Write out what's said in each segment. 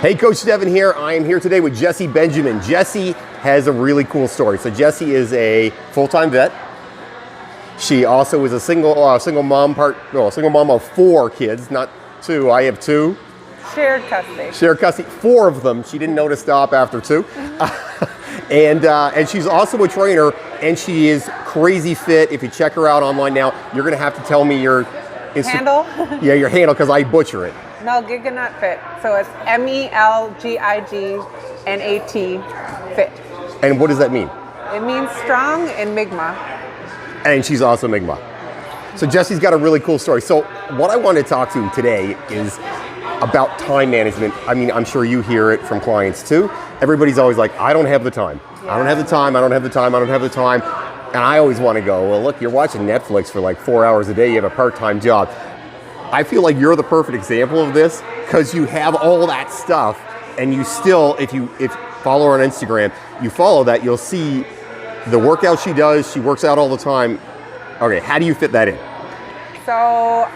Hey, Coach Devin here. I am here today with Jessie Benjamin. Jessie has a really cool story. So Jessie is a full-time vet. She also is a single mom of 4 kids, not 2. I have 2. Shared custody. Shared custody. 4 of them. She didn't know to stop after 2. And she's also a trainer, and she is crazy fit. If you check her out online now, you're going to have to tell me your handle. Yeah, your handle, because I butcher it. No, Giganut Fit. So it's MELGIGNAT Fit. And what does that mean? It means strong in Mi'kmaq. And she's also Mi'kmaq. So Jessie's got a really cool story. So what I want to talk to today is about time management. I mean, I'm sure you hear it from clients too. Everybody's always like, I don't have the time. Yeah. I don't have the time. I don't have the time. I don't have the time. And I always want to go, well, look, you're watching Netflix for like 4 hours a day. You have a part-time job. I feel like you're the perfect example of this because you have all that stuff, and you still, if follow her on Instagram, you follow that, you'll see the workout she does. She works out all the time. Okay, how do you fit that in? So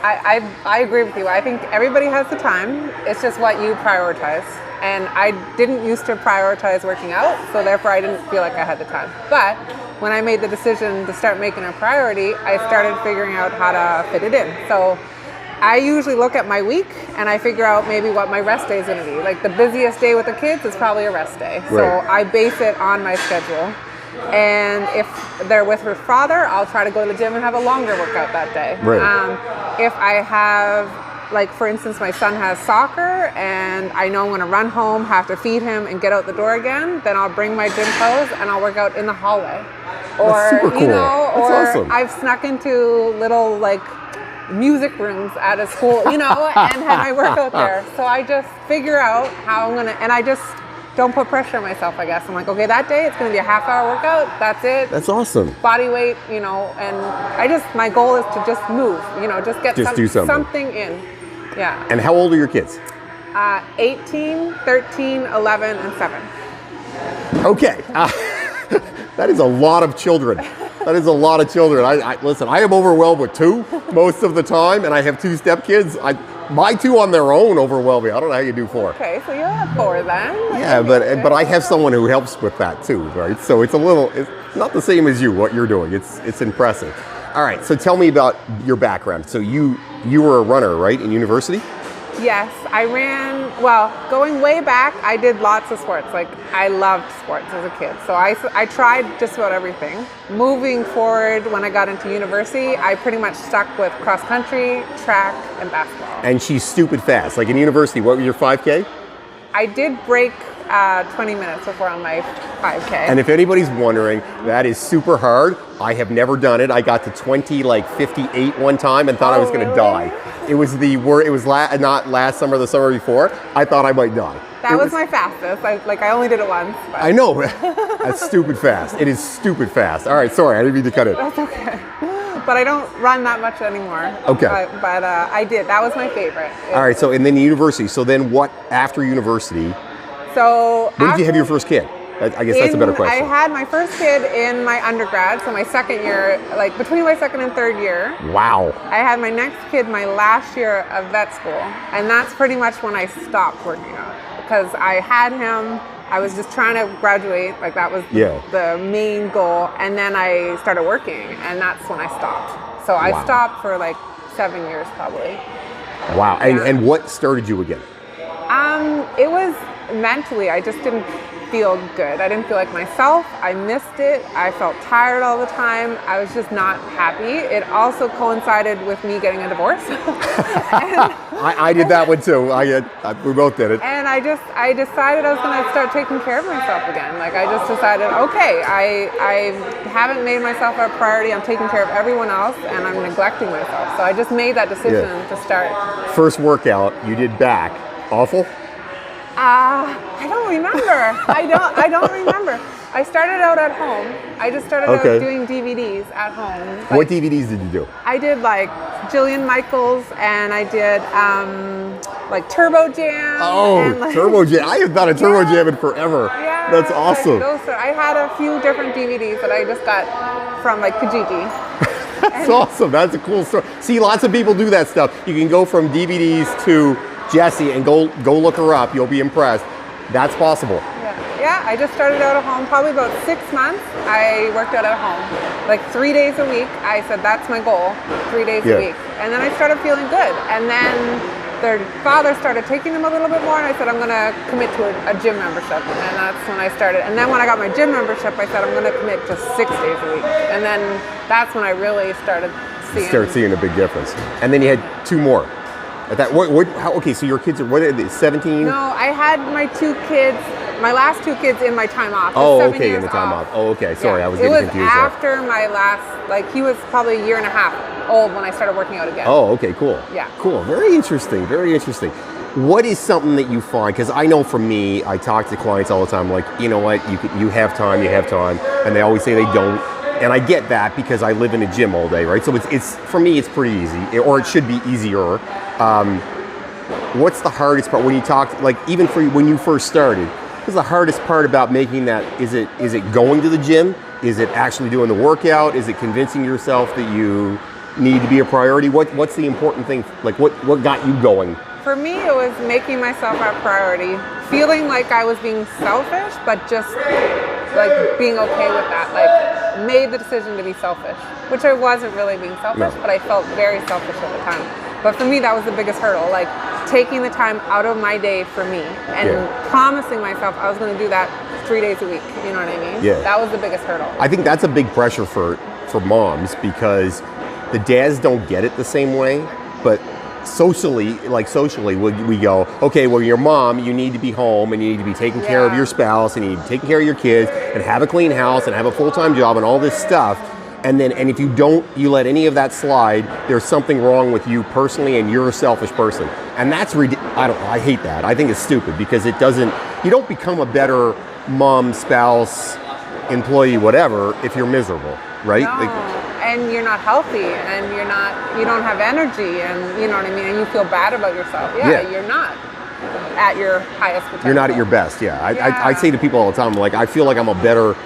I agree with you. I think everybody has the time. It's just what you prioritize. And I didn't used to prioritize working out, so therefore I didn't feel like I had the time. But when I made the decision to start making a priority, I started figuring out how to fit it in. So I usually look at my week and I figure out maybe what my rest day is going to be. Like the busiest day with the kids is probably a rest day. Right. So I base it on my schedule. And if they're with her father, I'll try to go to the gym and have a longer workout that day. Right. If I have, like for instance, my son has soccer and I know I'm going to run home, have to feed him and get out the door again, then I'll bring my gym clothes and I'll work out in the hallway. Or, that's super cool. That's awesome. I've snuck into little like music rooms at a school, and had my workout there. So I just figure out how I'm gonna, and I just don't put pressure on myself, I guess. I'm like, okay, that day it's gonna be a half-hour workout, that's it. That's awesome. Body weight, and my goal is to just move, do something in. Yeah. And how old are your kids? 18, 13, 11, and 7. Okay. That is a lot of children. That is a lot of children. Listen, I am overwhelmed with 2 most of the time, and I have 2 stepkids. My 2 on their own overwhelm me. I don't know how you do 4. Okay, so you'll have 4 then. Yeah, but I have someone who helps with that too, right? So it's not the same as you, what you're doing. It's impressive. All right, so tell me about your background. So you were a runner, right, in university? Yes, I ran, going way back, I did lots of sports. Like, I loved sports as a kid. So I tried just about everything. Moving forward, when I got into university, I pretty much stuck with cross country, track, and basketball. And she's stupid fast. Like in university, what was your 5K? I did break 20 minutes before on my 5K. And if anybody's wondering, that is super hard. I have never done it. I got to 58 one time and thought I was going to die. It was not last summer, the summer before. I thought I might die. That was my fastest. I only did it once. But. I know. That's stupid fast. It is stupid fast. All right, sorry, I didn't mean to cut it. That's okay. But I don't run that much anymore. Okay. But I did. That was my favorite. All right, so and then university. So then what after university? So when did you have your first kid? I guess that's a better question. I had my first kid in my undergrad, so my second year, like between my second and third year. Wow. I had my next kid my last year of vet school, and that's pretty much when I stopped working out because I had him. I was just trying to graduate, like that was the main goal, and then I started working, and that's when I stopped. So I stopped for like 7 years probably. Wow. Yeah. And what started you again? It was mentally, I just didn't feel good. I didn't feel like myself. I missed it. I felt tired all the time. I was just not happy. It also coincided with me getting a divorce. I did that one too. We both did it. And I decided I was going to start taking care of myself again. Like I just decided, okay, I haven't made myself a priority. I'm taking care of everyone else and I'm neglecting myself. So I just made that decision to start. First workout, you did back. Awful? I don't remember. I don't remember. I started out at home. I just started out doing DVDs at home. Like, what DVDs did you do? I did like Jillian Michaels and I did like Turbo Jam. Oh, and, Turbo Jam. I have done a Turbo Jam in forever. Yeah. That's awesome. I had a few different DVDs that I just got from like Kijiji. That's awesome. That's a cool story. See, lots of people do that stuff. You can go from DVDs to Jessie and go look her up. You'll be impressed. That's possible. Yeah, I just started out at home. Probably about 6 months, I worked out at home. Like 3 days a week. I said, that's my goal, 3 days a week. And then I started feeling good. And then their father started taking them a little bit more, and I said, I'm going to commit to a gym membership. And that's when I started. And then when I got my gym membership, I said, I'm going to commit to 6 days a week. And then that's when I really started seeing a big difference. And then you had 2 more. At that, okay, so your kids are, what are they, 17? No, I had my 2 kids, my last 2 kids in my time off. Oh, okay, in the time off. Oh, okay, sorry, I was getting confused. It was after my last, like he was probably a year and a half old when I started working out again. Oh, okay, cool. Yeah. Cool, very interesting, very interesting. What is something that you find, because I know for me, I talk to clients all the time, like, you know what, you have time, and they always say they don't. And I get that because I live in a gym all day, right? So it's for me, it's pretty easy, or it should be easier. What's the hardest part when you talk, like even for when you first started? What's the hardest part about making that? Is it going to the gym? Is it actually doing the workout? Is it convincing yourself that you need to be a priority? What's the important thing? Like what got you going? For me, it was making myself a priority, feeling like I was being selfish, but just like being okay with that. Like made the decision to be selfish, which I wasn't really being selfish, but I felt very selfish at the time. But for me, that was the biggest hurdle, like taking the time out of my day for me and promising myself I was going to do that 3 days a week. You know what I mean? Yeah. That was the biggest hurdle. I think that's a big pressure for moms because the dads don't get it the same way, but socially, we go, okay, well, your mom, you need to be home and you need to be taking care of your spouse and you need to be taking care of your kids and have a clean house and have a full-time job and all this stuff. And if you let any of that slide, there's something wrong with you personally and you're a selfish person. And that's I hate that. I think it's stupid because you don't become a better mom, spouse, employee, whatever, if you're miserable, right? No. And you're not healthy and you don't have energy and you know what I mean, and you feel bad about yourself. You're not at your highest potential. You're not at your best, I say to people all the time, like, I feel like I'm a better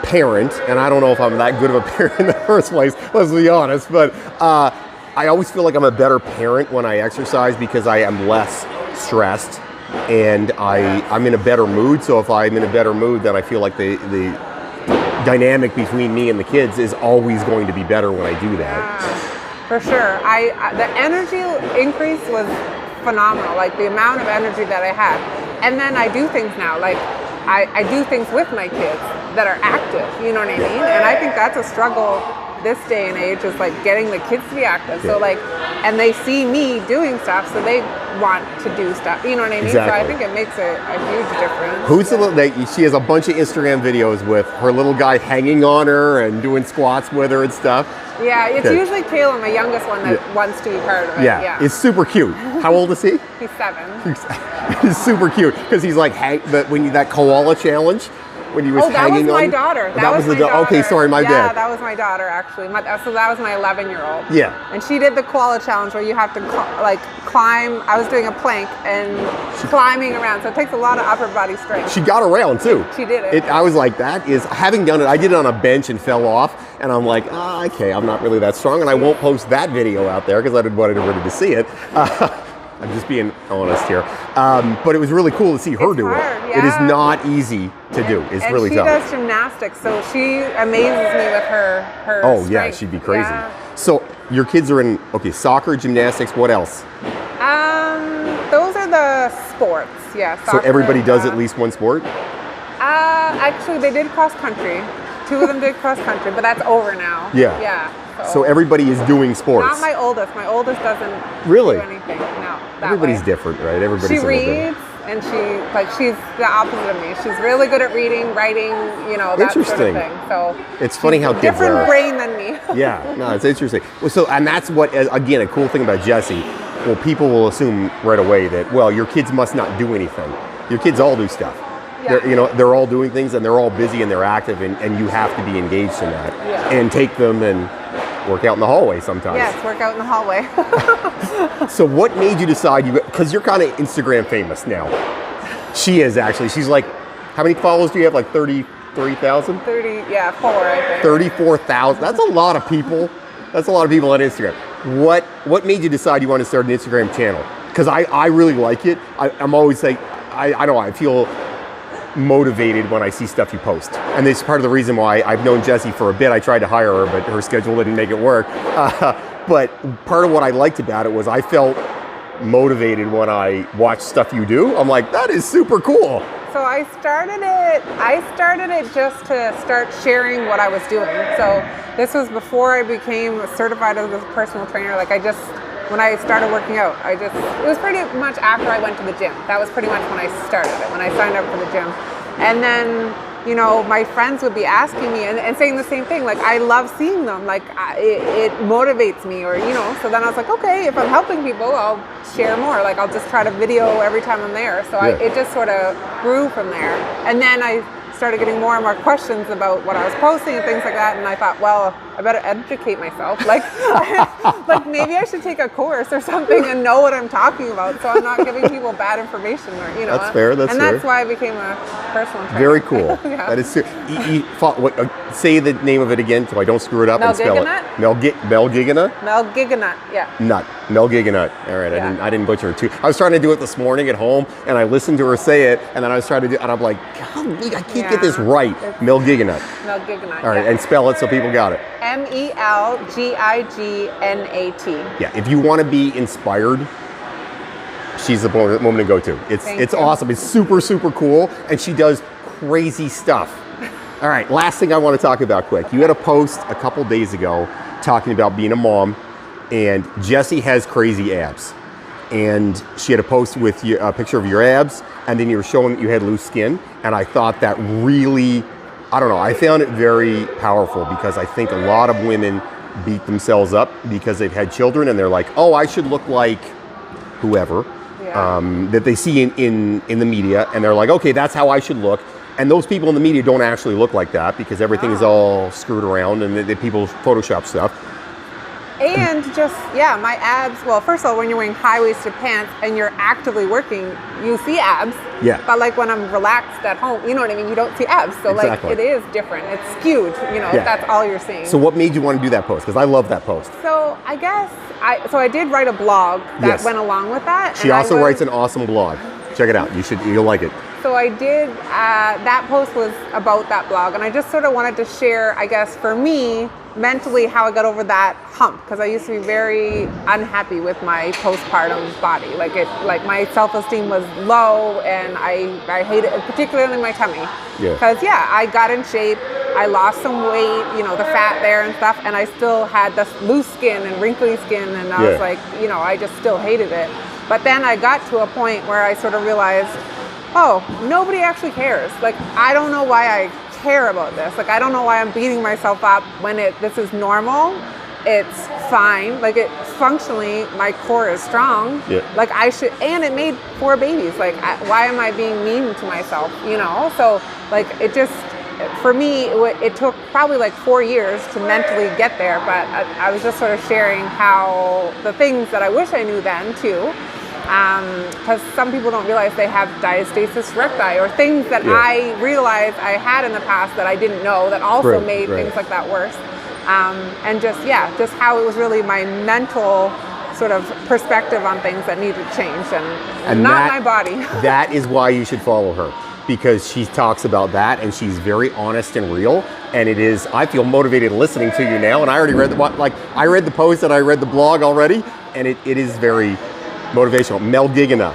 parent, and I don't know if I'm that good of a parent in the first place, let's be honest, but I always feel like I'm a better parent when I exercise because I am less stressed and I'm in a better mood. So if I'm in a better mood, then I feel like the dynamic between me and the kids is always going to be better when I do that. Yeah, for sure. The energy increase was phenomenal, like the amount of energy that I had. And then I do things now, like I do things with my kids that are active, you know what I mean? And I think that's a struggle this day and age, is like getting the kids to be active. So like, and they see me doing stuff, so they want to do stuff, you know what I mean? Exactly. So I think it makes a huge difference. Who's the little, she has a bunch of Instagram videos with her little guy hanging on her and doing squats with her and stuff. Yeah, it's usually Caleb, my youngest one, that wants to be part of it. Yeah, it's super cute. How old is he? He's 7. He's super cute because he's like that koala challenge when he was hanging on. That was my daughter. That was my daughter. Okay, sorry, my bad. Yeah, that was my daughter actually. So that was my 11-year-old. Yeah. And she did the koala challenge where you have to climb. I was doing a plank and climbing around, so it takes a lot of upper body strength. She got around too. She did it. I was like, having done it, I did it on a bench and fell off, and I'm like, okay, I'm not really that strong, and I won't post that video out there because I didn't want everybody to see it. I'm just being honest here. But it was really cool to see her do it. Yeah. It is not easy to do. It's really tough. And she does gymnastics, so she amazes me with her Oh, strength. yeah, she'd be crazy. Yeah. So your kids are in, soccer, gymnastics, what else? Those are the sports, yeah. So everybody does at least one sport? Actually, they did cross country. 2 of them did cross country, but that's over now. Yeah. Yeah. So everybody is doing sports? Not my oldest. My oldest doesn't really do anything. No. Everybody's different, right? Everybody's She reads, and she's the opposite of me. She's really good at reading, writing, that sort of thing. So it's funny how kids are. Different brain than me. Yeah, no, it's interesting. Well, and that's what, again, a cool thing about Jessie. Well, people will assume right away that, your kids must not do anything. Your kids all do stuff. Yeah. They're all doing things and they're all busy and they're active and you have to be engaged in that and take them and work out in the hallway sometimes. Yes, work out in the hallway. So what made you decide, because you're kind of Instagram famous now. She is actually. She's like, how many followers do you have? Like 33,000? 4 I think. 34,000. That's a lot of people. That's a lot of people on Instagram. What made you decide you want to start an Instagram channel? because I really like it. I'm always like, I don't know, I feel motivated when I see stuff you post. And this is part of the reason why I've known Jessie for a bit. I tried to hire her, but her schedule didn't make it work. But part of what I liked about it was I felt motivated when I watched stuff you do. I'm like, that is super cool. So I started it just to start sharing what I was doing. So this was before I became certified as a personal trainer. Like when I started working out, it was pretty much after I went to the gym. That was pretty much when I started it, when I signed up for the gym. And then, you know, my friends would be asking me and saying the same thing. Like, I love seeing them. Like, it motivates me, or, you know. So then I was like, okay, if I'm helping people, I'll share more. Like, I'll just try to video every time I'm there. So it just sort of grew from there. And then I started getting more and more questions about what I was posting and things like that. And I thought, well, I better educate myself. Like, like maybe I should take a course or something and know what I'm talking about, so I'm not giving people bad information, or, you know. That's fair. That's fair. That's why I became a personal trainer. Very cool. Yeah. That is. Say the name of it again so I don't screw it up and spell it. Melgiganut? Melgiganut, yeah. Melgiganut. All right, Yeah. I didn't butcher it too. I was trying to do it this morning at home, and I listened to her say it, and then I was trying to do, and I'm like, golly, I can't get this right. Melgiganut. Melgiganut. All right, and spell it so people got it. Melgignat. Yeah, if you want to be inspired, she's the woman to go to. It's awesome. It's super, super cool, and she does crazy stuff. All right, last thing I want to talk about quick. You had a post a couple days ago talking about being a mom, and Jessie has crazy abs. And she had a post with a picture of your abs, and then you were showing that you had loose skin, and I thought that really, I don't know, I found it very powerful, because I think a lot of women beat themselves up because they've had children, and they're like, oh, I should look like whoever that they see in the media, and they're like, okay, that's how I should look. And those people in the media don't actually look like that, because everything is all screwed around, and people Photoshop stuff. And just, my abs, well, first of all, when you're wearing high-waisted pants and you're actively working, you see abs. Yeah. But like when I'm relaxed at home, you know what I mean? You don't see abs. So Exactly. like it is different. It's skewed, you know, that's all you're seeing. So what made you want to do that post? Because I love that post. So I guess, I did write a blog that went along with that. She also writes an awesome blog. Check it out. You'll like it. So I did, that post was about that blog, and I just sort of wanted to share, I guess, for me, mentally, how I got over that hump, because I used to be very unhappy with my postpartum body. Like my self-esteem was low, and I hated it, particularly my tummy. Because I got in shape, I lost some weight, you know, the fat there and stuff, and I still had this loose skin and wrinkly skin, and I was like, you know, I just still hated it. But then I got to a point where I sort of realized, oh, nobody actually cares. Like, I don't know why I care about this. Like, I don't know why I'm beating myself up when this is normal. It's fine. Like, functionally, my core is strong. Like, I should, and it made 4 babies. Like, why am I being mean to myself, you know? So, like, it just, for me, it took probably like 4 years to mentally get there, but I was just sort of sharing how the things that I wish I knew then, too. Because some people don't realize they have diastasis recti, or things that I realized I had in the past that I didn't know, that also made things like that worse. And just how it was really my mental sort of perspective on things that needed change, and not my body. That is why you should follow her, because she talks about that, and she's very honest and real. And it is, I feel motivated listening to you now, and I already read I read the post and I read the blog already, and it is very motivational. Melgiganut.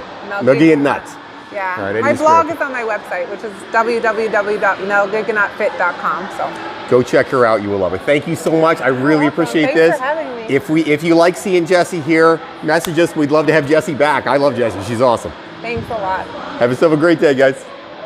Yeah. Right, my blog is on my website, which is www.melgiganutfit.com. So go check her out. You will love it. Thank you so much. I really appreciate this. Thanks for having me. If you like seeing Jessie here, message us. We'd love to have Jessie back. I love Jessie. She's awesome. Thanks a lot. Have yourself a great day, guys.